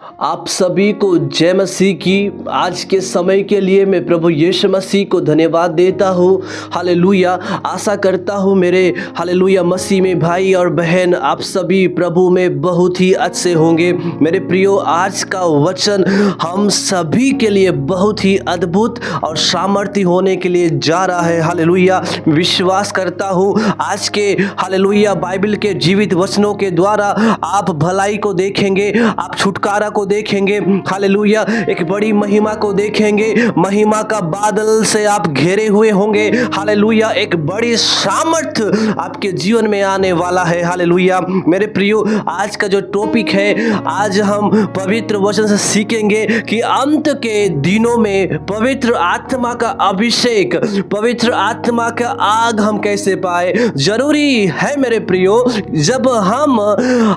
आप सभी को जय मसीह की। आज के समय के लिए मैं प्रभु यीशु मसीह को धन्यवाद देता हूँ। हालेलुया। आशा करता हूँ मेरे हालेलुया मसीह में भाई और बहन आप सभी प्रभु में बहुत ही अच्छे होंगे। मेरे प्रियो, आज का वचन हम सभी के लिए बहुत ही अद्भुत और सामर्थ्य होने के लिए जा रहा है। हालेलुया। विश्वास करता हूँ आज के हालेलुया बाइबल के जीवित वचनों के द्वारा आप भलाई को देखेंगे, आप छुटकारा को देखेंगे। हालेलुया। एक बड़ी महिमा को देखेंगे। महिमा का बादल से आप घेरे हुए होंगे। हालेलुया। एक बड़ी सामर्थ्य आपके जीवन में आने वाला है। हालेलुया। मेरे प्रियो, आज का जो टॉपिक है, आज हम पवित्र वचन से सीखेंगे कि अंत के दिनों में पवित्र आत्मा का अभिषेक, पवित्र आत्मा का आग हम कैसे पाए। जरूरी है मेरे प्रियो, जब हम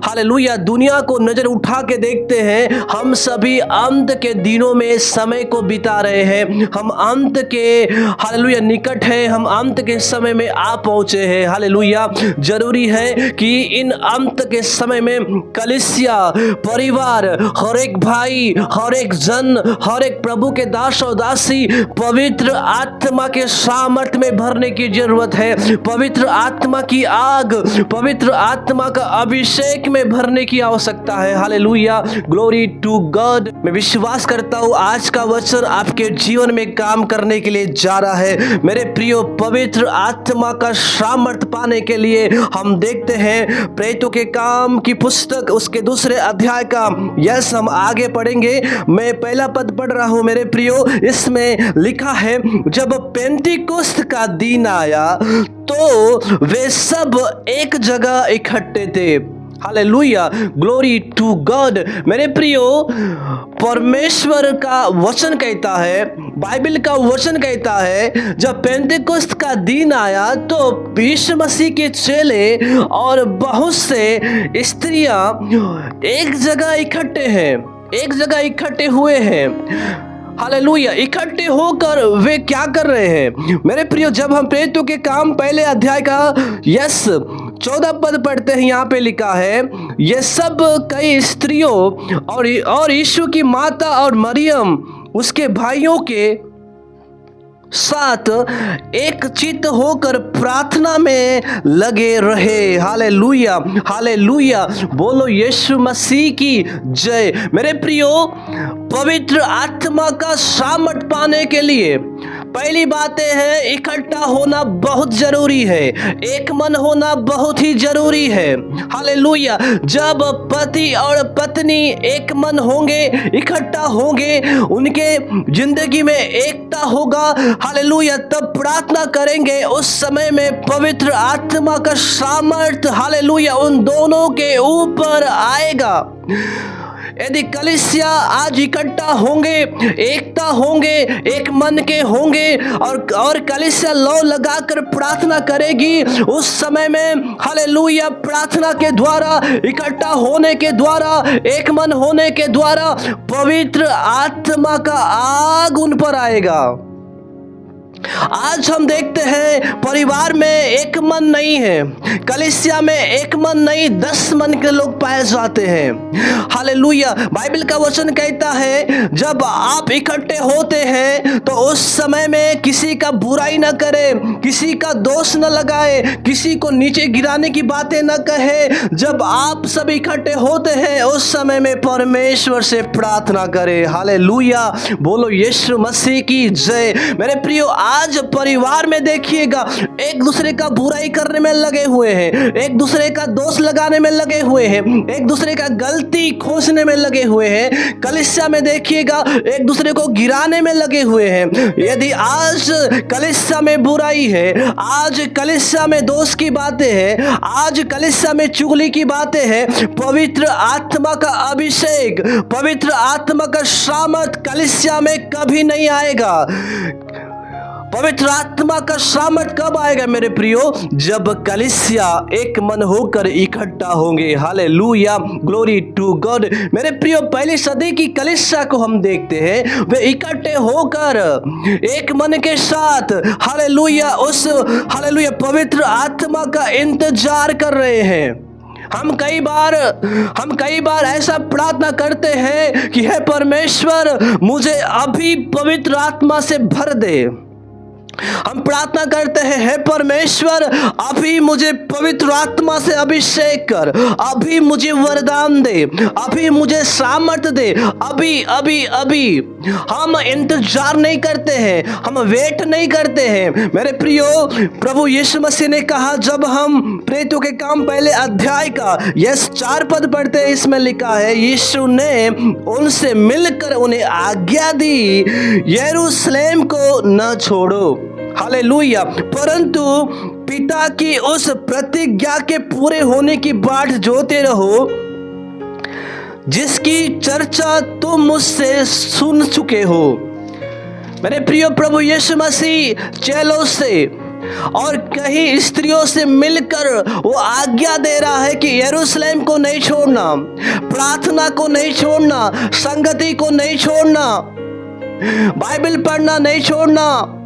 हालेलुया दुनिया को नजर उठा के देखते हैं, हम सभी अंत के दिनों में समय को बिता रहे हैं। हम अंत के हालेलुया निकट हैं, हम अंत के समय में आ पहुंचे हैं। हालेलुया। जरूरी है कि इन अंत के समय में कलीसिया, परिवार, हर एक भाई, हर एक जन, हर एक प्रभु के दास और दासी पवित्र आत्मा के सामर्थ्य में भरने की जरूरत है। पवित्र आत्मा की आग, पवित्र आत्मा का अभिषेक में भरने की आवश्यकता है। हालेलुया। Glory to God. मैं विश्वास करता हूँ आज का वचन आपके जीवन में काम करने के लिए जा रहा है। मेरे प्रियो, पवित्र आत्मा का सामर्थ्य पाने के लिए हम देखते हैं प्रेरितों के काम की पुस्तक उसके दूसरे अध्याय का हम आगे पढ़ेंगे। मैं पहला पद पढ़ रहा हूँ मेरे प्रियो। इसमें लिखा है, जब पेंतीकोस्त का दिन आया तो वे सब एक जगह इकट्ठे थे। हालेलुया। Glory to God. मेरे प्रियो, परमेश्वर का वचन कहता है, बाइबल का वचन कहता है, जब पेंतीकोस्त का दिन आया तो यीशु मसीह के चेले और बहुत से स्त्रियां एक जगह इकट्ठे हैं, एक जगह इकट्ठे हुए हैं। हालेलुया। इकट्ठे होकर वे क्या कर रहे हैं मेरे प्रियो? जब हम प्रेरितों के काम पहले अध्याय का 14 पद पढ़ते हैं, यहाँ पे लिखा है, ये सब कई स्त्रियों और यीशु की माता और मरियम उसके भाइयों के साथ एक चित्त होकर प्रार्थना में लगे रहे। हालेलुया। हालेलुया। बोलो यीशु मसीह की जय। मेरे प्रियो, पवित्र आत्मा का सामर्थ पाने के लिए पहली बात है, इकट्ठा होना बहुत जरूरी है। एक मन होना बहुत ही जरूरी है। हालेलुया। जब पति और पत्नी एक मन होंगे, इकट्ठा होंगे, उनके जिंदगी में एकता होगा, हालेलुया, तब प्रार्थना करेंगे। उस समय में पवित्र आत्मा का सामर्थ हालेलुया उन दोनों के ऊपर आएगा। यदि कलीसिया आज इकट्ठा होंगे, एकता होंगे, एक मन के होंगे और कलीसिया लौ लगाकर प्रार्थना करेगी, उस समय में हालेलुया प्रार्थना के द्वारा, इकट्ठा होने के द्वारा, एक मन होने के द्वारा पवित्र आत्मा का आग उन पर आएगा। आज हम देखते हैं परिवार में एक मन नहीं है, कलीसिया में एक मन नहीं, 10 मन के लोग पाए जाते हैं। हालेलुया। बाइबल का वचन कहता है, जब आप इकट्ठे होते हैं तो उस समय में किसी का बुराई न करे, किसी का दोष न लगाए, किसी को नीचे गिराने की बातें न कहे। जब आप सब इकट्ठे होते हैं उस समय में परमेश्वर से प्रार्थना करें। हालेलुया। बोलो यीशु मसीह की जय। मेरे प्रियो, आज परिवार में देखिएगा, एक दूसरे का बुराई करने में लगे हुए हैं, एक दूसरे का दोष लगाने में लगे हुए हैं, एक दूसरे का गलती खोजने में लगे हुए हैं। कलीसिया में देखिएगा, एक दूसरे को गिराने में लगे हुए हैं। यदि आज कलीसिया में बुराई है, आज कलीसिया में दोष की बातें हैं, आज कलीसिया में चुगली की बातें हैं, पवित्र आत्मा का अभिषेक, पवित्र आत्मा का सामर्थ कलीसिया में कभी नहीं आएगा। पवित्र आत्मा का सामर्थ कब आएगा मेरे प्रियो? जब कलीसिया एक मन होकर इकट्ठा होंगे। हालेलुया। Glory to God. मेरे प्रियो, पहली सदी की कलीसिया को हम देखते हैं, वे इकट्ठे होकर एक मन के साथ हालेलुया उस हालेलुया पवित्र आत्मा का इंतजार कर रहे हैं। हम कई बार ऐसा प्रार्थना करते हैं कि हे परमेश्वर, मुझे अभी पवित्र आत्मा से भर दे। हम प्रार्थना करते हैं, हे परमेश्वर, अभी मुझे पवित्र आत्मा से अभिषेक कर, अभी मुझे वरदान दे, अभी मुझे सामर्थ्य दे, अभी अभी अभी। हम इंतजार नहीं करते हैं, हम वेट नहीं करते हैं। मेरे प्रियो, प्रभु यीशु मसीह ने कहा, जब हम प्रेरितों के काम पहले अध्याय का 4 पद पढ़ते हैं, इसमें लिखा है, यीशु ने उनसे मिलकर उन्हें आज्ञा दी, यरूशलेम को न छोड़ो, हालेलुया, परंतु पिता की उस प्रतिज्ञा के पूरे होने की बाट जोते रहो, जिसकी चर्चा तुम मुझसे सुन चुके हो। मेरे प्रिय, प्रभु यीशु मसीह चेलों से और कई स्त्रियों से मिलकर वो आज्ञा दे रहा है कि यरूशलेम को नहीं छोड़ना, प्रार्थना को नहीं छोड़ना, संगति को नहीं छोड़ना, बाइबल पढ़ना नहीं छोड़ना,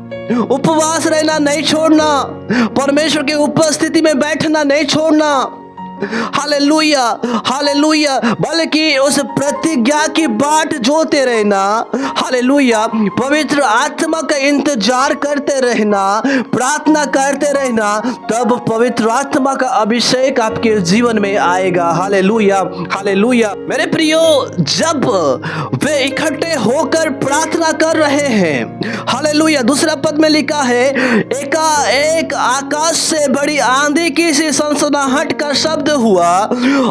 उपवास रहना नहीं छोड़ना, परमेश्वर की उपस्थिति में बैठना नहीं छोड़ना, हालेलुया हालेलुया, बल्कि उस प्रतिज्ञा की बाट जोते रहना, हालेलुया, पवित्र आत्मा का इंतजार करते रहना, प्रार्थना करते रहना, तब पवित्र आत्मा का अभिषेक आपके जीवन में आएगा। Hallelujah hallelujah. मेरे प्रियो, जब वे इकट्ठे होकर प्रार्थना कर रहे हैं, हालेलुया, दूसरा पद में लिखा है, एकाएक आकाश से बड़ी आंधी की सी सनसनाहट का शब्द हुआ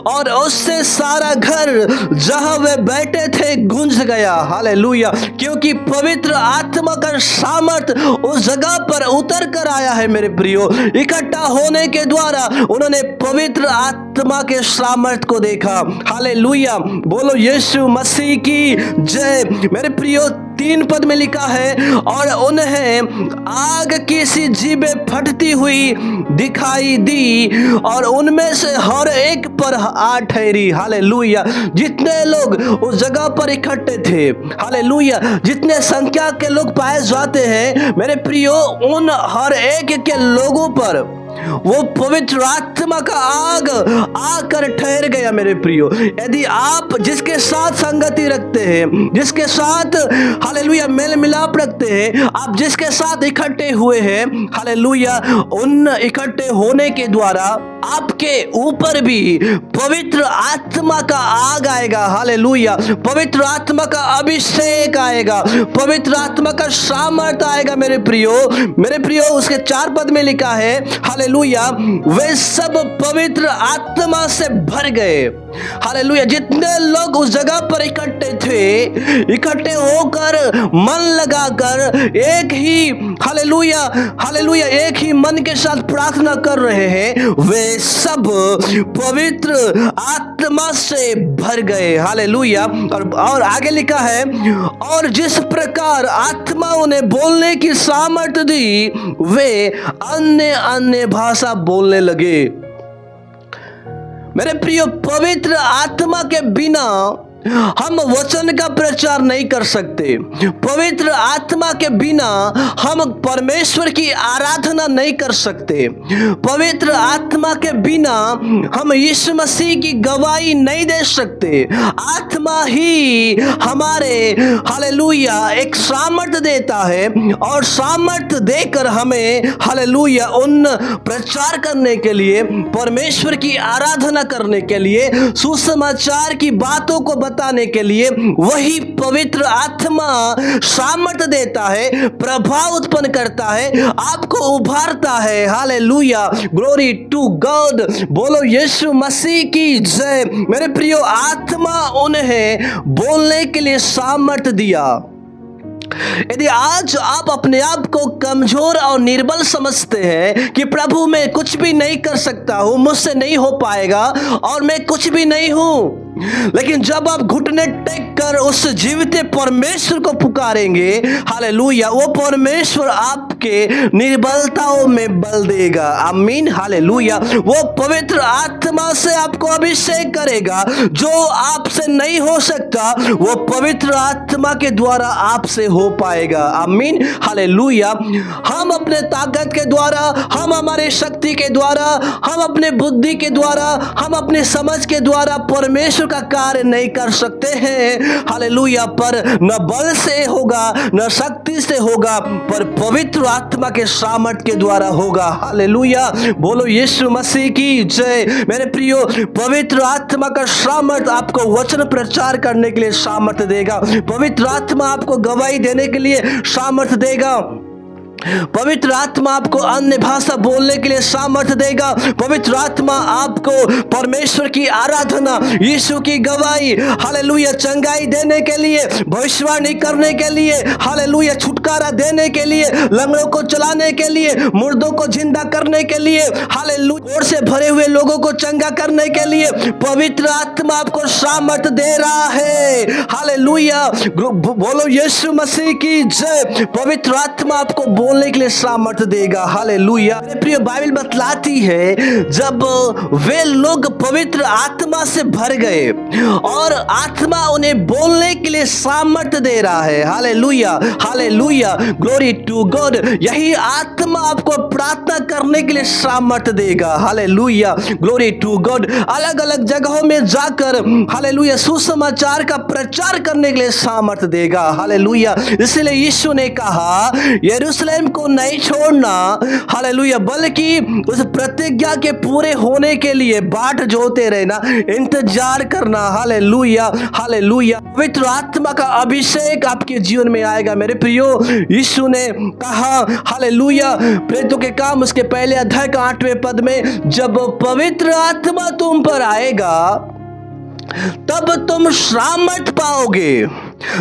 और उससे सारा घर जहां वे बैठे थे गूंज गया। हालेलुया, क्योंकि पवित्र आत्मा का सामर्थ उस जगह पर उतर कर आया है। मेरे प्रियो, इकट्ठा होने के द्वारा उन्होंने पवित्र आत्मा के सामर्थ को देखा। हालेलुया, बोलो यीशु मसीह की जय। मेरे प्रियो, 3 पद में लिखा है, और उन्हें आग की सी जीभें फटती हुई दिखाई दी और उनमें से हर एक पर आ ठहरी। हालेलुया, जितने लोग उस जगह पर इकट्ठे थे, हालेलुया, जितने संख्या के लोग पाए जाते हैं, मेरे प्रियो, उन हर एक के लोगों पर वो पवित्र आत्मा का आग आकर ठहर गया। मेरे प्रियो, यदि आप जिसके साथ संगति रखते हैं, जिसके साथ हालेलुया मेल मिलाप रखते हैं, आप जिसके साथ इकट्ठे हुए हैं, हालेलुया, उन इकट्ठे होने के द्वारा आपके ऊपर भी पवित्र आत्मा का आग आएगा। हालेलुया, पवित्र आत्मा का अभिषेक आएगा, पवित्र आत्मा का सामर्थ आएगा। मेरे प्रियो, उसके 4 पद में लिखा है, हालेलुया, वे सब पवित्र आत्मा से भर गए। हालेलुया, जितने लोग उस जगह पर इकट्ठे थे, इकट्ठे होकर मन लगाकर एक ही हालेलुया हालेलुया एक ही मन के साथ प्रार्थना कर रहे हैं, वे सब पवित्र आत्मा से भर गए। हालेलुया, और आगे लिखा है, और जिस प्रकार आत्मा उन्हें बोलने की सामर्थ्य दी, वे अन्य अन्य भाषा बोलने लगे। मेरे प्रियो, पवित्र आत्मा के बिना हम वचन का प्रचार नहीं कर सकते। पवित्र आत्मा के बिना हम परमेश्वर की आराधना नहीं कर सकते। पवित्र आत्मा के बिना हम यीशु मसीह की गवाही नहीं दे सकते। आत्मा ही हमारे हालेलुया एक सामर्थ्य देता है, और सामर्थ्य देकर हमें हालेलुया उन प्रचार करने के लिए, परमेश्वर की आराधना करने के लिए, सुसमाचार की बातों को बताने के लिए वही पवित्र आत्मा सामर्थ्य देता है, प्रभाव उत्पन्न करता है, आपको उभारता है। हालेलुया, ग्लोरी टू गॉड, बोलो यीशु मसीह की जय। मेरे प्रियो, आत्मा उन्हें बोलने के लिए सामर्थ्य दिया। यदि आज आप अपने आप को कमजोर और निर्बल समझते हैं कि प्रभु मैं कुछ भी नहीं कर सकता हूं, मुझसे नहीं हो पाएगा और मैं कुछ भी नहीं हूं, लेकिन जब आप घुटने टेक कर उस जीवित परमेश्वर को पुकारेंगे, हालेलुया, वो परमेश्वर आपके आपके निर्बलताओं में बल देगा। आमीन, हालेलुया। वो पवित्र आत्मा से आपको अभिषेक करेगा। जो आपसे नहीं हो सकता वो पवित्र आत्मा के द्वारा आपसे हो पाएगा। आमीन, हालेलुया। हम अपने ताकत के द्वारा, हम हमारे शक्ति के द्वारा, हम अपने बुद्धि के द्वारा, हम अपने समझ के द्वारा परमेश्वर का कार्य नहीं कर सकते हैं। हालेलुया। पर न बल से होगा न शक्ति से होगा, पर पवित्र आत्मा के सामर्थ के द्वारा होगा। हालेलुया। बोलो यीशु मसीह की जय। मेरे प्रियो, पवित्र आत्मा का सामर्थ आपको वचन प्रचार करने के लिए सामर्थ देगा। पवित्र आत्मा आपको गवाही देने के लिए सामर्थ देगा। पवित्र आत्मा आपको अन्य भाषा बोलने के लिए सामर्थ्य देगा। पवित्र आत्मा आपको परमेश्वर की आराधना, यीशु की गवाही, हालेलुया, चंगाई देने के लिए, भविष्यवाणी करने के लिए, हालेलुया, छुटकारा देने के लिए, लंगड़ों को चलाने के लिए, मुर्दों को जिंदा करने के लिए, हालेलुया, कोढ़ से भरे हुए लोगों को चंगा करने के लिए पवित्र आत्मा आपको सामर्थ्य दे रहा है। हालेलुया। बोलो यीशु मसीह की जय। पवित्र आत्मा आपको बोलने के लिए सामर्थ्य देगा। हालेलुया। मेरे प्रिय, बाइबल बतलाती है जब वे लोग पवित्र आत्मा से भर गए और आत्मा उन्हें बोलने के लिए सामर्थ्य दे रहा है। Hallelujah, hallelujah, glory to God. यही आत्मा आपको प्रार्थना करने के लिए सामर्थ्य देगा। Hallelujah, glory to God. अलग अलग जगहों में जाकर, हालेलुया, सुसमाचार का प्रचार करने के लिए सामर्थ्य देगा। हालेलुया। इसलिए यीशु ने कहा, यरूशलेम को नहीं छोड़ना, हालेलुया, बल्कि उस प्रतिज्ञा के पूरे होने के लिए बाट जोते रहना, इंतजार करना। Hallelujah, hallelujah. पवित्र आत्मा का अभिषेक आपके जीवन में आएगा। मेरे प्रियो, यीशु ने कहा, हालेलुया, प्रेरितों के काम उसके पहले अध्याय का 8वें पद में, जब पवित्र आत्मा तुम पर आएगा तब तुम सामर्थ पाओगे।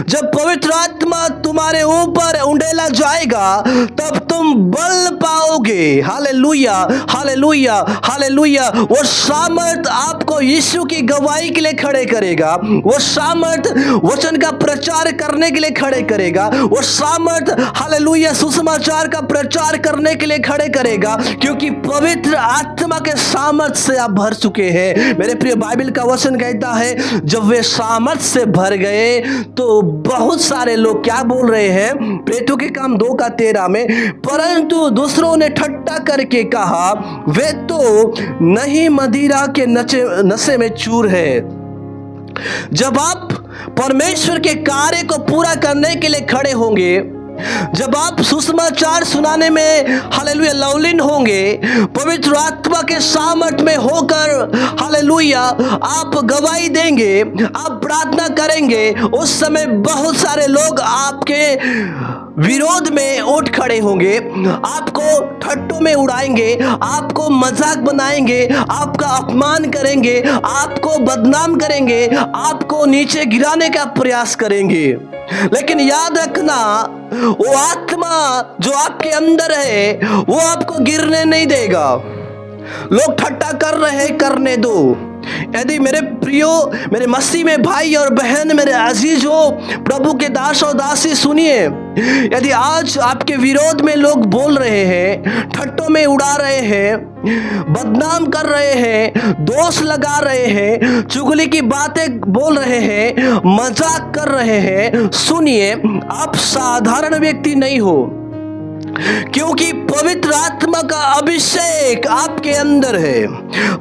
जब पवित्र आत्मा तुम्हारे ऊपर उंडेला जाएगा तब तुम बल पाओगे। Hallelujah, hallelujah, hallelujah. वो सामर्थ आपको यीशु की गवाही के लिए खड़े करेगा। वो सामर्थ वचन का प्रचार करने के लिए खड़े करेगा। वो सामर्थ, हालेलुया, सुसमाचार का प्रचार करने के लिए खड़े करेगा, क्योंकि पवित्र आत्मा के सामर्थ से आप भर चुके हैं। मेरे प्रिय, बाइबल का वचन कहता है जब वे सामर्थ से भर गए तो बहुत सारे लोग क्या बोल रहे हैं, प्रेरितों के काम 2:13 में, परंतु दूसरों ने ठट्ठा करके कहा, वे तो नहीं मदिरा के नशे में चूर है। जब आप परमेश्वर के कार्य को पूरा करने के लिए खड़े होंगे, जब आप सुसमाचार सुनाने में, हालेलुया, लवलीन होंगे, पवित्र आत्मा के सामर्थ में होकर, हालेलुया, आप गवाही देंगे, आप प्रार्थना करेंगे, उस समय बहुत सारे लोग आपके विरोध में उठ खड़े होंगे, आपको ठट्टों में उड़ाएंगे, आपको मजाक बनाएंगे, आपका अपमान करेंगे, आपको बदनाम करेंगे, आपको नीचे गिराने का प्रयास करेंगे। लेकिन याद रखना, वो आत्मा जो आपके अंदर है वो आपको गिरने नहीं देगा। लोग ठट्ठा कर रहे हैं, करने दो। यदि मेरे प्रियो, मेरे मसीह में भाई और बहन, मेरे अजीज हो, प्रभु के दास और दासी, सुनिए, यदि आज आपके विरोध में लोग बोल रहे हैं, ठट्टों में उड़ा रहे हैं, बदनाम कर रहे हैं, दोष लगा रहे हैं, चुगली की बातें बोल रहे हैं, मजाक कर रहे हैं, सुनिए, आप साधारण व्यक्ति नहीं हो, क्योंकि पवित्र आत्मा का अभिषेक आपके अंदर है,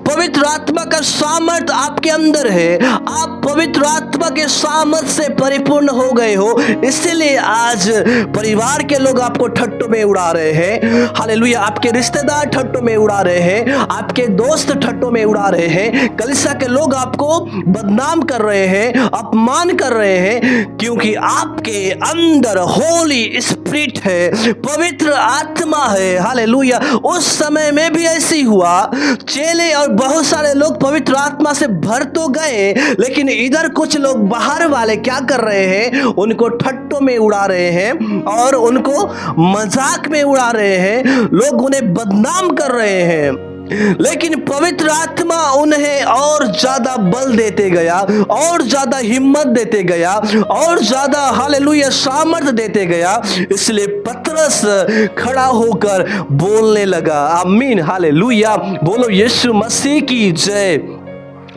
पवित्र आत्मा का सामर्थ आपके अंदर है। आप पवित्र आत्मा के सामर्थ से परिपूर्ण हो गए हो, इसलिए आज परिवार के लोग आपको ठट्टों में उड़ा रहे हैं। हालेलुया। आपके रिश्तेदार ठट्टों में उड़ा रहे हैं, आपके दोस्त ठट्टों में उड़ा रहे हैं, कलीसिया के लोग आपको बदनाम कर रहे हैं, अपमान कर रहे हैं, क्योंकि आपके अंदर होली स्पिरिट है, पवित्र आत्मा है। हालेलुया। उस समय में भी ऐसी हुआ, चेले और बहुत सारे लोग पवित्र आत्मा से भर तो गए, लेकिन इधर कुछ लोग बाहर वाले क्या कर रहे हैं, उनको ठट्टों में उड़ा रहे हैं और उनको मजाक में उड़ा रहे हैं, लोग उन्हें बदनाम कर रहे हैं। लेकिन पवित्र आत्मा उन्हें और ज्यादा बल देते गया, और ज्यादा हिम्मत देते गया, और ज्यादा हालेलुया सामर्थ्य देते गया। इसलिए पतरस खड़ा होकर बोलने लगा। आमीन, हालेलुया। बोलो यीशु मसीह की जय।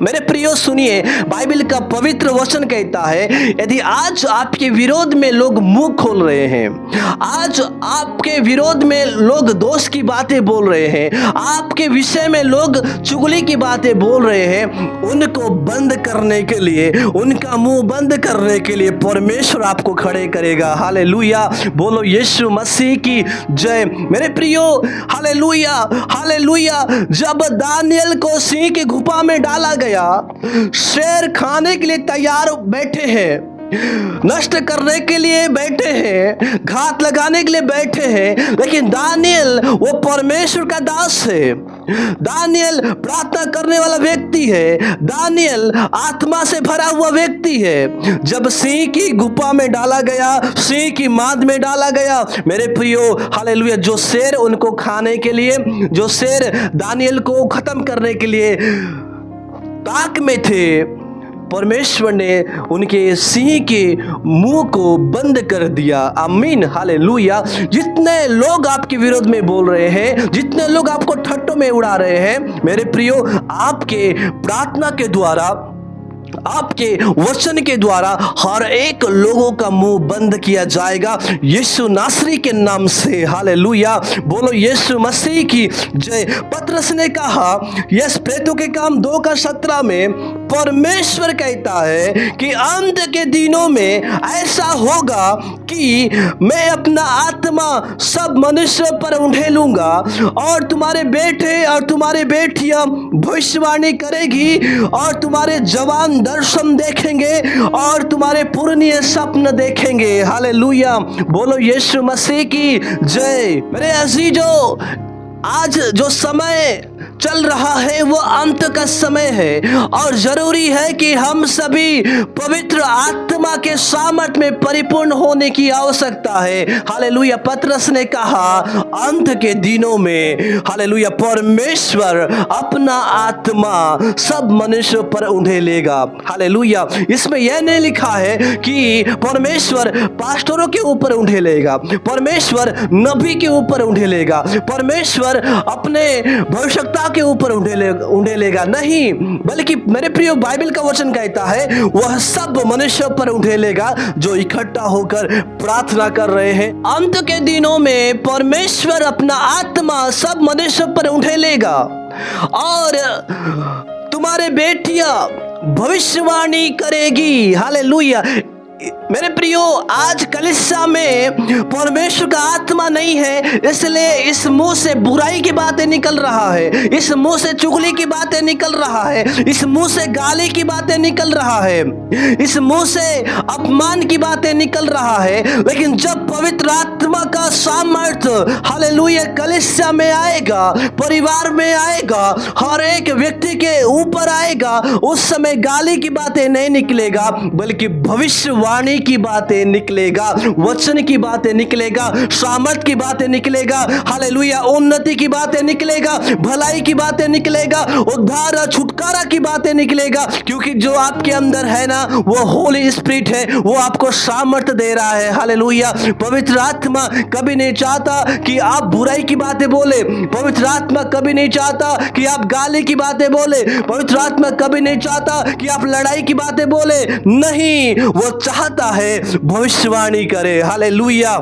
मेरे प्रियो सुनिए, बाइबल का पवित्र वचन कहता है, यदि आज आपके विरोध में लोग मुंह खोल रहे हैं, आज आपके विरोध में लोग दोष की बातें बोल रहे हैं, आपके विषय में लोग चुगली की बातें बोल रहे हैं, उनको बंद करने के लिए, उनका मुंह बंद करने के लिए परमेश्वर आपको खड़े करेगा। हालेलुया। बोलो यीशु मसीह की जय। मेरे प्रियो, हालेलुया, हालेलुया। जब दानियल को सिंह की गुफा में डाला गया, शेर खाने के लिए तैयार बैठे हैं, नष्ट करने के लिए बैठे हैं, घात लगाने के लिए बैठे हैं, लेकिन दानियल वो परमेश्वर का दास है। दानियल प्रार्थना करने वाला व्यक्ति है। दानियल आत्मा से भरा हुआ व्यक्ति है। जब सिंह की गुफा में डाला गया, सिंह की मांद में डाला गया, मेरे प्रियो, हालेलुया, जो शेर उनको खाने के लिए, जो शेर दानियल को खत्म करने के लिए ताक में थे, परमेश्वर ने उनके सिंह के मुंह को बंद कर दिया। आमीन, हालेलुया। जितने लोग आपके विरोध में बोल रहे हैं, जितने लोग आपको ठट्टों में उड़ा रहे हैं, मेरे प्रियो, आपके प्रार्थना के द्वारा, आपके वचन के द्वारा हर एक लोगों का मुंह बंद किया जाएगा यीशु नासरी के नाम से। हालेलुया। बोलो यीशु मसीह की जय। पतरस ने कहा, यस प्रेरितों के काम 2:17 में परमेश्वर कहता है कि अंत के दिनों में ऐसा होगा कि मैं अपना आत्मा सब मनुष्य पर उंडेलूंगा, और तुम्हारे बेटे और तुम्हारी बेटियां भविष्यवाणी करेगी, और तुम्हारे जवान दर्शन देखेंगे, और तुम्हारे पुरनिये स्वप्न देखेंगे। हालेलुया। बोलो यीशु मसीह की जय। मेरे अजीजों, आज जो समय चल रहा है वो अंत का समय है, और जरूरी है कि हम सभी पवित्र आत्मा के सामर्थ्य में परिपूर्ण होने की आवश्यकता है। हालेलुया। पतरस ने कहा, अंत के दिनों में, हालेलुया, परमेश्वर अपना आत्मा सब मनुष्य पर उंडेलेगा। हालेलुया। इसमें यह नहीं लिखा है कि परमेश्वर पास्टरों के ऊपर उंडेलेगा, परमेश्वर नबी के ऊपर उंडेलेगा, परमेश्वर अपने भविष्यवक्ता के ऊपर उंडेलेगा, नहीं, बल्कि मेरे प्रियो, बाइबल का वचन कहता है वह सब मनुष्य पर उंडेलेगा जो इकट्ठा होकर प्रार्थना कर रहे हैं। अंत के दिनों में परमेश्वर अपना आत्मा सब मनुष्य पर उंडेलेगा, और तुम्हारे बेटियां भविष्यवाणी करेगी। हालेलुया। मेरे प्रियो, आज कलीसिया में परमेश्वर का आत्मा नहीं है, इसलिए इस मुंह से बुराई की बातें निकल रहा है, इस मुंह से चुगली की बातें निकल रहा है, इस मुंह से गाली की बातें निकल रहा है, इस मुंह से अपमान की बातें निकल रहा है। लेकिन जब पवित्र आत्मा का सामर्थ्य, हालेलुया, कलीसिया में आएगा, परिवार में आएगा, हर एक व्यक्ति के ऊपर आएगा, उस समय गाली की बातें नहीं निकलेगा, बल्कि भविष्यवाणी की बातें निकलेगा, वचन की बातें निकलेगा, सामर्थ की बातें निकलेगा। हालेलुया। उन्नति की बातें निकलेगा, भलाई की बातें निकलेगा, उद्धार छुटकारा की बातें निकलेगा, क्योंकि जो आपके अंदर है ना, वो होली स्पिरिट है, वो आपको सामर्थ दे रहा है। हालेलुया। पवित्र आत्मा कभी नहीं चाहता कि आप बुराई की बातें बोले, पवित्र आत्मा कभी नहीं चाहता कि आप गाली की बातें बोले, पवित्र आत्मा कभी नहीं चाहता कि आप लड़ाई की बातें बोले, नहीं, वो चाहता है भविष्यवाणी करे। हालेलुया।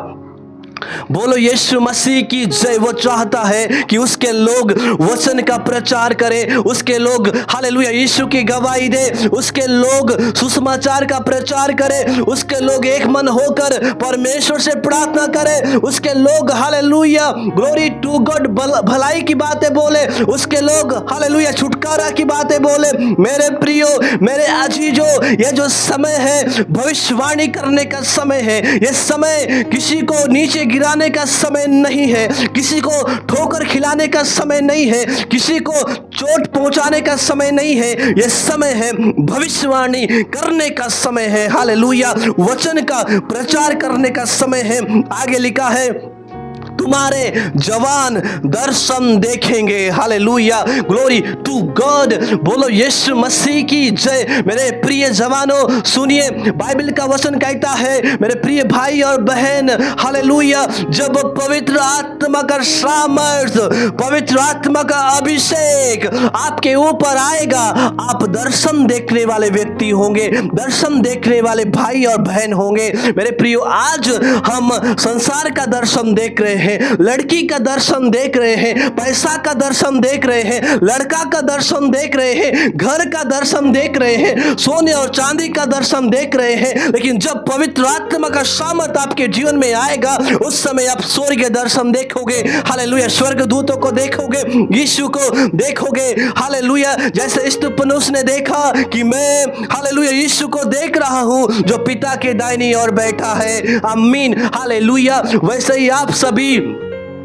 बोलो यीशु मसीह की जय। वो चाहता है कि उसके लोग वचन का प्रचार करें, उसके लोग, हालेलुया, यीशु की गवाही दे, उसके लोग सुसमाचार का प्रचार करें, उसके लोग एक मन होकर परमेश्वर से प्रार्थना करें, उसके लोग, हालेलुया, ग्लोरी टू गॉड, भलाई की बातें बोले, उसके लोग, हालेलुया, छुटकारा की बातें बोले। मेरे प्रियो, मेरे अजीजों, ये जो समय है भविष्यवाणी करने का समय है। ये समय किसी को नीचे गिराने का समय नहीं है, किसी को ठोकर खिलाने का समय नहीं है, किसी को चोट पहुंचाने का समय नहीं है। यह समय है भविष्यवाणी करने का समय है। हालेलुया। वचन का प्रचार करने का समय है। आगे लिखा है, तुम्हारे जवान दर्शन देखेंगे। Hallelujah, glory to God. बोलो यीशु मसीह की जय। मेरे प्रिय जवानों सुनिए, बाइबल का वचन कहता है मेरे प्रिय भाई और बहन, हालेलुया, जब पवित्र आत्मा का सामर्थ, पवित्र आत्मा का अभिषेक आपके ऊपर आएगा, आप दर्शन देखने वाले व्यक्ति होंगे, दर्शन देखने वाले भाई और बहन होंगे। मेरे प्रियो, आज हम संसार का दर्शन देख रहे हैं, लड़की का दर्शन देख रहे हैं, पैसा का दर्शन देख रहे हैं, लड़का का दर्शन देख रहे हैं, घर का दर्शन देख रहे हैं, सोने और चांदी का दर्शन देख रहे हैं। लेकिन जब पवित्र आत्मा का सामर्थ आपके जीवन में आएगा, उस समय आप स्वर्ग के दर्शन देखोगे। हालेलुया, स्वर्ग दूतों को देखोगे, यीशु को देखोगे। हालेलुया, जैसे स्तिफनुस ने देखा कि मैं हालेलुया यीशु को देख रहा हूं जो पिता के दाहिनी ओर बैठा है। आमीन, हालेलुया। वैसे ही आप सभी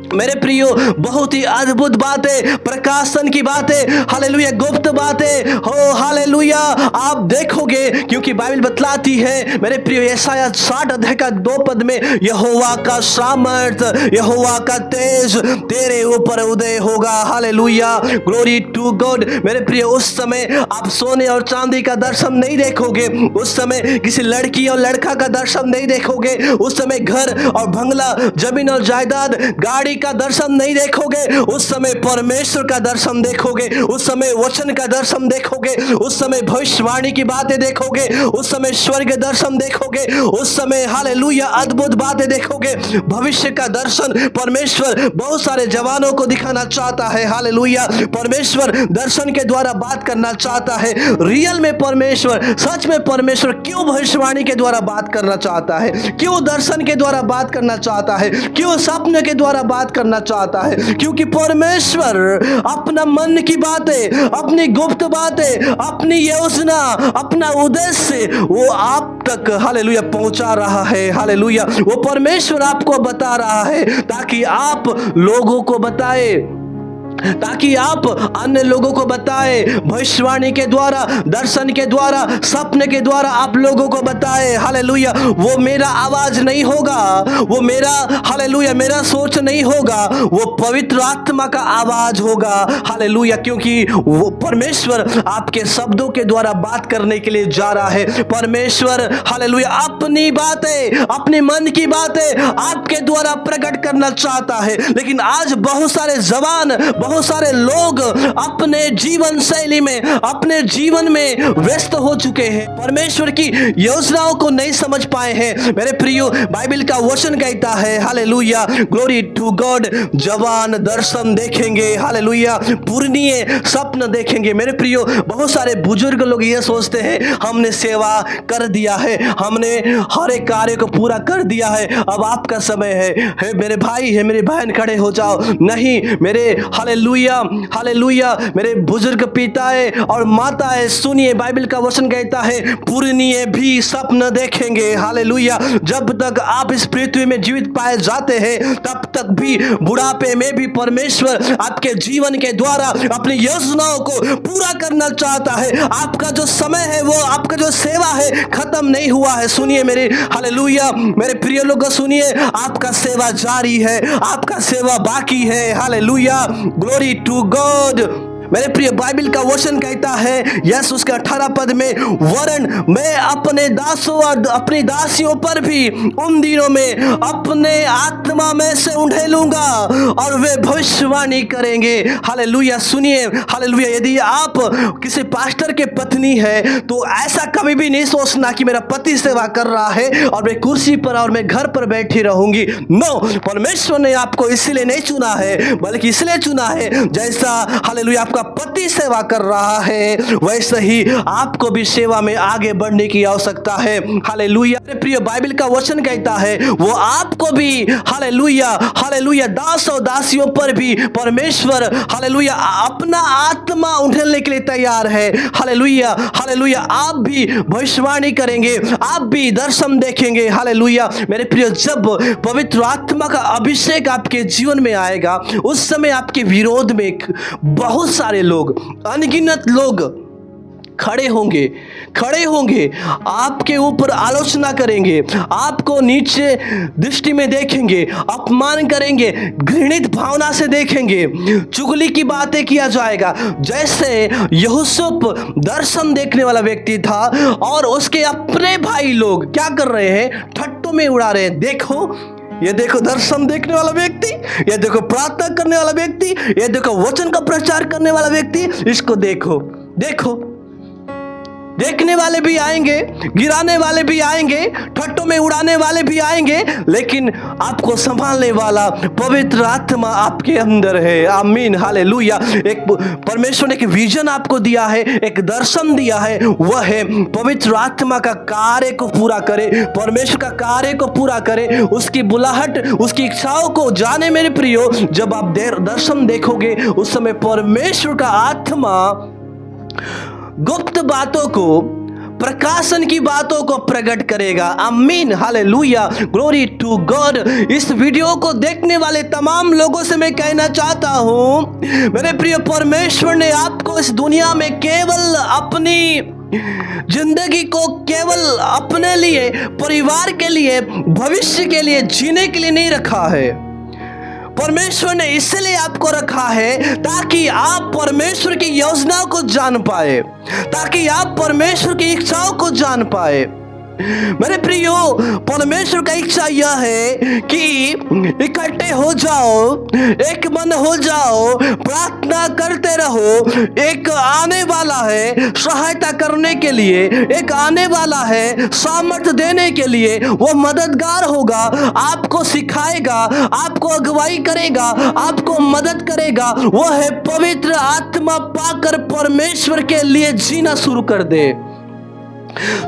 मेरे प्रियो, बहुत ही अद्भुत बातें, प्रकाशन की बातें, हालेलुया, गुप्त बातें हो, हालेलुया, आप देखोगे, क्योंकि बाइबल बतलाती है मेरे प्रियो, यशायाह 60 अध्याय का 2 पद में, यहोवा का सामर्थ, यहोवा का तेज तेरे ऊपर उदय होगा। Hallelujah, glory to God. मेरे प्रियो, उस समय आप सोने और चांदी का दर्शन नहीं देखोगे, उस समय किसी लड़की और लड़का का दर्शन नहीं देखोगे, उस समय घर और बंगला, जमीन और जायदाद, गाड़ी का दर्शन नहीं देखोगे, उस समय परमेश्वर का दर्शन देखोगे, उस समय वचन का दर्शन देखोगे, उस समय भविष्यवाणी की बातें देखोगे, उस समय स्वर्ग दर्शन देखोगे, उस समय हालेलुया अद्भुत बातें देखोगे। भविष्य का दर्शन परमेश्वर बहुत सारे जवानों को दिखाना चाहता है। हालेलुया, परमेश्वर दर्शन के द्वारा बात करना चाहता है। रियल में परमेश्वर, सच में परमेश्वर क्यों भविष्यवाणी के द्वारा बात करना चाहता है, क्यों दर्शन के द्वारा बात करना चाहता है, क्यों सपने के द्वारा बात करना चाहता है? क्योंकि परमेश्वर अपना मन की बातें, अपनी गुप्त बातें, अपनी योजना, अपना उद्देश्य वो आप तक हालेलुया पहुंचा रहा है। हालेलुया, वो परमेश्वर आपको बता रहा है ताकि आप लोगों को बताए, ताकि आप अन्य लोगों को बताए, भविष्यवाणी के द्वारा, दर्शन के द्वारा, सपने के द्वारा आप लोगों को बताए। हालेलुया, वो मेरा आवाज नहीं होगा, वो मेरा हालेलुया मेरा सोच नहीं होगा, वो पवित्र आत्मा का आवाज होगा। हालेलुया, क्योंकि वो परमेश्वर आपके शब्दों के द्वारा बात करने के लिए जा रहा है। परमेश्वर हालेलुया अपनी बातें, अपने मन की बातें आपके द्वारा प्रकट करना चाहता है। लेकिन आज बहुत सारे जवान, बहुत सारे लोग अपने जीवन शैली में, अपने जीवन में व्यस्त हो चुके हैं, परमेश्वर की योजनाओं को नहीं समझ पाए हैं। मेरे प्रियो, बाइबल का वचन कहता है हालेलुया, ग्लोरी टू गॉड, जवान दर्शन देखेंगे, हालेलुया, पूर्णीय स्वप्न देखेंगे। मेरे प्रियो, बहुत सारे बुजुर्ग लोग ये सोचते हैं हमने सेवा कर दिया है, हमने हर एक कार्य को पूरा कर दिया है, अब आपका समय है मेरे भाई, है मेरी बहन, खड़े हो जाओ। नहीं मेरे हालेलुया, हालेलुया, मेरे बुजुर्ग पिताएं और माताएं सुनिए, बाइबल का वचन कहता है पूर्णीय भी स्वप्न देखेंगे। हालेलुया, जब तक आप इस पृथ्वी में जीवित पाए जाते हैं तब तक भी बुढ़ापे में भी परमेश्वर आपके जीवन के द्वारा अपनी योजनाओं को पूरा करना चाहता है। आपका जो समय है, वो आपका जो सेवा है खत्म नहीं हुआ है। सुनिए मेरे हालेलुया, मेरे प्रिय लोग सुनिए, आपका सेवा जारी है, आपका सेवा बाकी है। Hallelujah, glory to God. मेरे प्रिय, बाइबल का वचन कहता है यस उसके 18 पद में, वरन मैं अपने दासों और अपनी दासियों पर भी उन दिनों में अपने आत्मा में से उंडेलूंगा और वे भविष्यवाणी करेंगे। हालेलुया, सुनिए, हालेलुया, यदि आप किसी पास्टर के पत्नी है तो ऐसा कभी भी नहीं सोचना कि मेरा पति सेवा कर रहा है और मैं कुर्सी पर और मैं घर पर बैठी रहूंगी। नो, परमेश्वर ने आपको इसलिए नहीं चुना है, बल्कि इसलिए चुना है जैसा हालेलुया आपका पति सेवा कर रहा है, वैसे ही आपको भी सेवा में आगे बढ़ने की आवश्यकता है। हालेलुया, प्रिय, बाइबल का वचन कहता है वो आपको भी हालेलुया, हालेलुया, दास और दासियों पर भी परमेश्वर हालेलुया अपना आत्मा उंडेलने के लिए तैयार है। हालेलुया, हालेलुया, आप भी भविष्यवाणी करेंगे, आप भी दर्शन देखेंगे। हालेलुया, मेरे प्रिय, जब पवित्र आत्मा का अभिषेक आपके जीवन में आएगा, उस समय आपके विरोध में बहुत सारे लोग, अनगिनत लोग खड़े होंगे, आपके ऊपर आलोचना करेंगे, आपको नीचे दृष्टि में देखेंगे, अपमान करेंगे, घृणित भावना से देखेंगे, चुगली की बातें किया जाएगा। जैसे यूसुफ दर्शन देखने वाला व्यक्ति था और उसके अपने भाई लोग क्या कर रहे हैं, ठट्टों में उड़ा रहे हैं। ये देखो दर्शन देखने वाला व्यक्ति, ये देखो प्रार्थना करने वाला व्यक्ति, ये देखो वचन का प्रचार करने वाला व्यक्ति, इसको देखो। देखने वाले भी आएंगे, गिराने वाले भी आएंगे, ठट्टों में उड़ाने वाले भी आएंगे, लेकिन आपको संभालने वाला पवित्र आत्मा आपके अंदर है। आमीन, हालेलुया। एक परमेश्वर ने एक विजन आपको दिया है, एक दर्शन दिया है, वह है पवित्र आत्मा का कार्य को पूरा करे, परमेश्वर का कार्य को पूरा करे, उसकी बुलाहट, उसकी इच्छाओं को जाने। मेरे प्रियो, जब आप दर्शन देखोगे उस समय परमेश्वर का आत्मा गुप्त बातों को, प्रकाशन की बातों को प्रकट करेगा। आमीन, हालेलुया, ग्लोरी टू गॉड। इस वीडियो को देखने वाले तमाम लोगों से मैं कहना चाहता हूं, मेरे प्रिय, परमेश्वर ने आपको इस दुनिया में केवल अपनी जिंदगी को केवल अपने लिए, परिवार के लिए, भविष्य के लिए, जीने के लिए नहीं रखा है। परमेश्वर ने इसलिए आपको रखा है ताकि आप परमेश्वर की योजनाओं को जान पाए, ताकि आप परमेश्वर की इच्छाओं को जान पाए। मेरे प्रियो, परमेश्वर का इच्छा यह है कि इकट्ठे हो जाओ, एक मन हो जाओ, प्रार्थना करते रहो। एक आने वाला है सहायता करने के लिए, एक आने वाला है सामर्थ्य देने के लिए। वो मददगार होगा, आपको सिखाएगा, आपको अगुवाई करेगा, आपको मदद करेगा। वो है पवित्र आत्मा पाकर परमेश्वर के लिए जीना शुरू कर दे,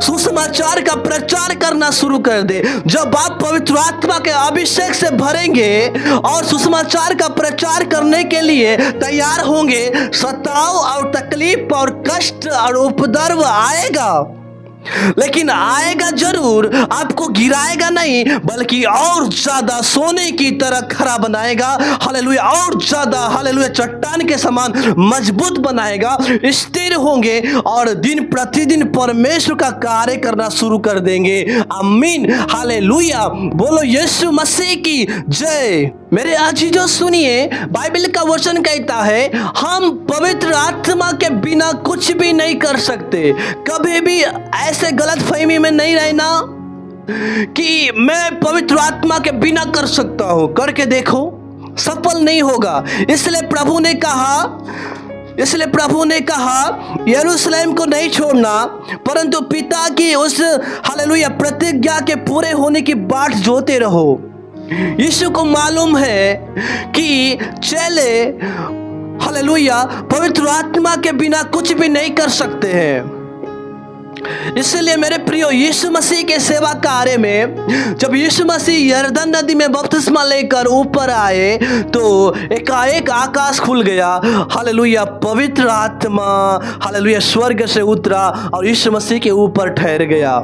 सुसमाचार का प्रचार करना शुरू कर दे। जब आप पवित्र आत्मा के अभिषेक से भरेंगे और सुसमाचार का प्रचार करने के लिए तैयार होंगे, सताव और तकलीफ और कष्ट और उपद्रव आएगा, लेकिन आएगा जरूर, आपको गिराएगा नहीं, बल्कि और ज्यादा सोने की तरह खरा बनाएगा। हालेलुया, और ज्यादा, हालेलुया, चट्टान के समान मजबूत बनाएगा। स्थिर होंगे और दिन प्रतिदिन परमेश्वर का कार्य करना शुरू कर देंगे। आमीन, हालेलुया, बोलो यीशु मसीह की जय। मेरे आजीजों, सुनिए, बाइबल का वचन कहता है हम पवित्र आत्मा के बिना कुछ भी नहीं कर सकते। कभी भी ऐसे गलतफहमी में नहीं रहना कि मैं पवित्र आत्मा के बिना कर सकता हूं। करके देखो, सफल नहीं होगा। इसलिए प्रभु ने कहा यरूशलेम को नहीं छोड़ना, परंतु पिता की उस हालेलुया प्रतिज्ञा के पूरे होने की बाट जोते रहो। यीशु को मालूम है कि चेले हालेलुया पवित्र आत्मा के बिना कुछ भी नहीं कर सकते हैं। इसलिए मेरे प्रियो, यीशु मसीह के सेवा कार्य में जब यीशु मसीह यरदन नदी में बपतिस्मा लेकर ऊपर आए तो एकाएक आकाश खुल गया। हालेलुया, पवित्र आत्मा हालेलुया स्वर्ग से उतरा और यीशु मसीह के ऊपर ठहर गया।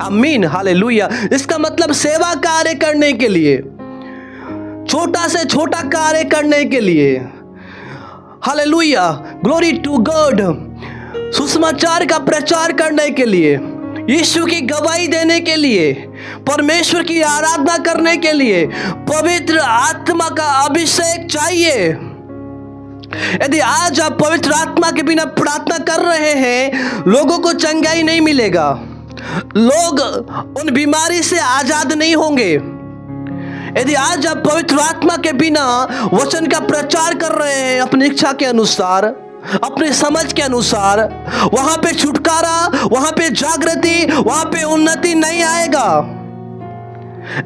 आमीन, हालेलुया। इसका मतलब सेवा कार्य करने के लिए, छोटा से छोटा कार्य करने के लिए, हालेलुया, ग्लोरी टू गॉड, सुसमाचार का प्रचार करने के लिए, यीशु की गवाही देने के लिए, परमेश्वर की आराधना करने के लिए पवित्र आत्मा का अभिषेक चाहिए। यदि आज आप पवित्र आत्मा के बिना प्रार्थना कर रहे हैं, लोगों को चंगाई नहीं मिलेगा, लोग उन बीमारी से आजाद नहीं होंगे। यदि आज आप पवित्र आत्मा के बिना वचन का प्रचार कर रहे हैं अपनी इच्छा के अनुसार, अपने समझ के अनुसार, वहां पे छुटकारा, वहां पे जागृति, वहां पे उन्नति नहीं आएगा।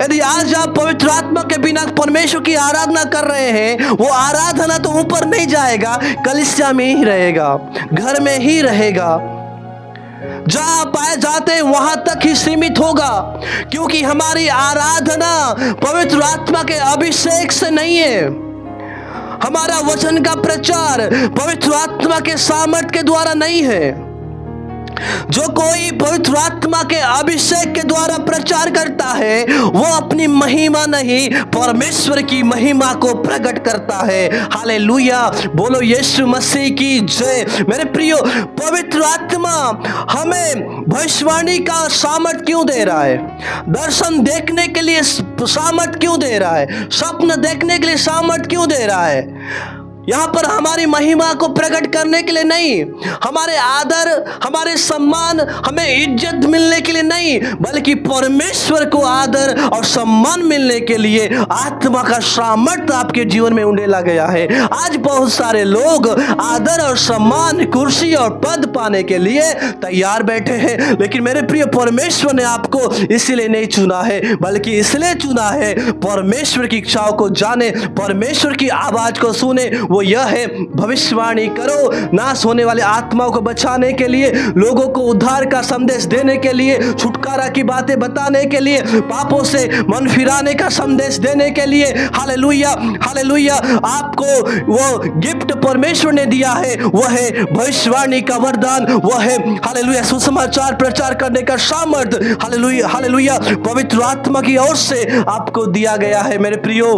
यदि आज आप पवित्र आत्मा के बिना परमेश्वर की आराधना कर रहे हैं, वो आराधना तो ऊपर नहीं जाएगा, कलीसिया में ही रहेगा, घर में ही रहेगा, जहां पाए जाते हैं वहां तक ही सीमित होगा। क्योंकि हमारी आराधना पवित्र आत्मा के अभिषेक से नहीं है, हमारा वचन का प्रचार पवित्र आत्मा के सामर्थ्य के द्वारा नहीं है। जो कोई पवित्र आत्मा के अभिषेक के द्वारा प्रचार करता है वो अपनी महिमा नहीं परमेश्वर की महिमा को प्रकट करता है। हालेलुया, बोलो यीशु मसीह की जय। मेरे प्रियो, पवित्र आत्मा हमें भविष्यवाणी का सामर्थ क्यों दे रहा है? दर्शन देखने के लिए सामर्थ क्यों दे रहा है? स्वप्न देखने के लिए सामर्थ क्यों दे रहा है? यहाँ पर हमारी महिमा को प्रकट करने के लिए नहीं, हमारे आदर, हमारे सम्मान, हमें इज्जत मिलने के लिए नहीं, बल्कि परमेश्वर को आदर और सम्मान मिलने के लिए आत्मा का सामर्थ्य आपके जीवन में उंडेला गया है। आज बहुत सारे लोग आदर और सम्मान, कुर्सी और पद पाने के लिए तैयार बैठे हैं, लेकिन मेरे प्रिय, परमेश्वर ने आपको इसलिए नहीं चुना है, बल्कि इसलिए चुना है परमेश्वर की इच्छाओं को जाने, परमेश्वर की आवाज को सुने। वो यह है, भविष्यवाणी करो, नाश होने वाले आत्माओं को बचाने के लिए, लोगों को उद्धार का संदेश देने के लिए, छुटकारा की बातें बताने के लिए, पापों से मन फिराने का संदेश देने के लिए। Hallelujah, hallelujah. आपको वो गिफ्ट परमेश्वर ने दिया है, वो है भविष्यवाणी का वरदान, वो है हालेलुया सुसमाचार प्रचार करने का सामर्थ्य। हालेलुया, हालेलुया, पवित्र आत्मा की ओर से आपको दिया गया है मेरे प्रियो।